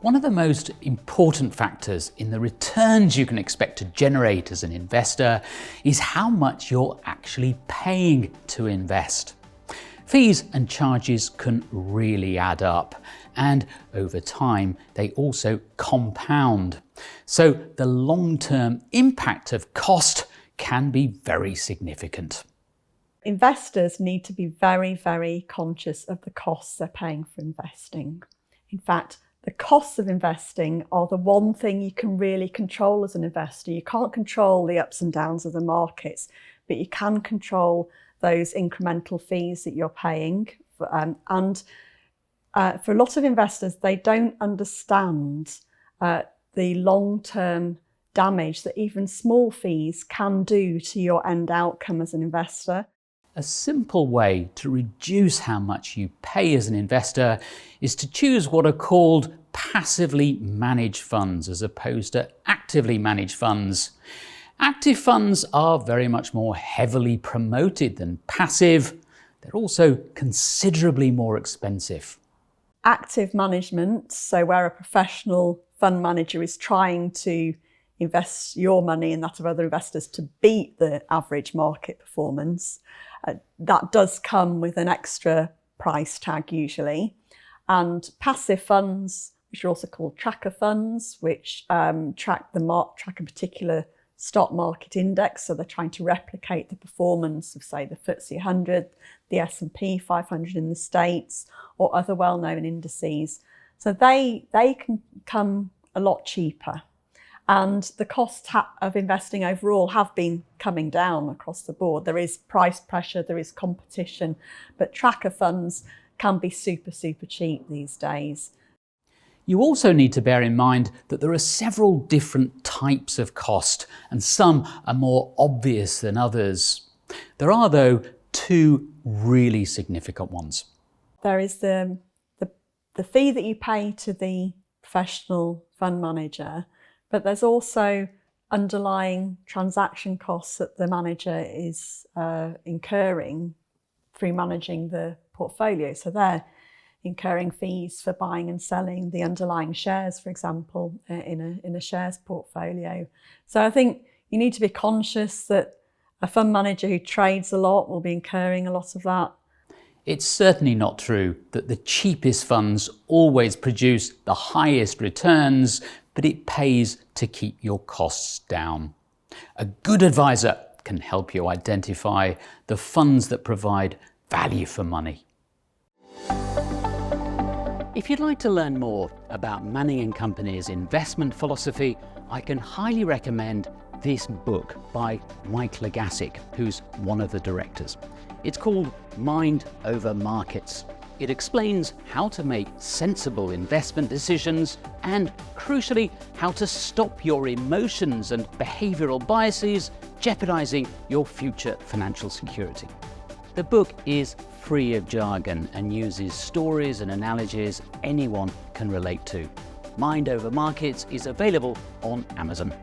One of the most important factors in the returns you can expect to generate as an investor is how much you're actually paying to invest. Fees and charges can really add up, and over time they also compound. So the long-term impact of cost can be very significant. Investors need to be very, very conscious of the costs they're paying for investing. In fact, the costs of investing are the one thing you can really control as an investor. You can't control the ups and downs of the markets, but you can control those incremental fees that you're paying. For a lot of investors, they don't understand the long-term damage that even small fees can do to your end outcome as an investor. A simple way to reduce how much you pay as an investor is to choose what are called passively managed funds as opposed to actively managed funds. Active funds are very much more heavily promoted than passive. They're also considerably more expensive. Active management, so where a professional fund manager is trying to invest your money and that of other investors to beat the average market performance, that does come with an extra price tag usually. And passive funds, which are also called tracker funds, which track a particular stock market index. So they're trying to replicate the performance of, say, the FTSE 100, the S&P 500 in the States, or other well-known indices. So they can come a lot cheaper. And the costs of investing overall have been coming down across the board. There is price pressure, there is competition, but tracker funds can be super, super cheap these days. You also need to bear in mind that there are several different types of cost, and some are more obvious than others. There are, though, two really significant ones. There is the fee that you pay to the professional fund manager, but there's also underlying transaction costs that the manager is incurring through managing the portfolio. So they're incurring fees for buying and selling the underlying shares, for example, in a shares portfolio. So I think you need to be conscious that a fund manager who trades a lot will be incurring a lot of that. It's certainly not true that the cheapest funds always produce the highest returns, but it pays to keep your costs down. A good advisor can help you identify the funds that provide value for money. If you'd like to learn more about Manning & Company's investment philosophy, I can highly recommend this book by Mike Legassick, who's one of the directors. It's called Mind Over Markets. It explains how to make sensible investment decisions and, crucially, how to stop your emotions and behavioral biases jeopardizing your future financial security. The book is free of jargon and uses stories and analogies anyone can relate to. Mind Over Markets is available on Amazon.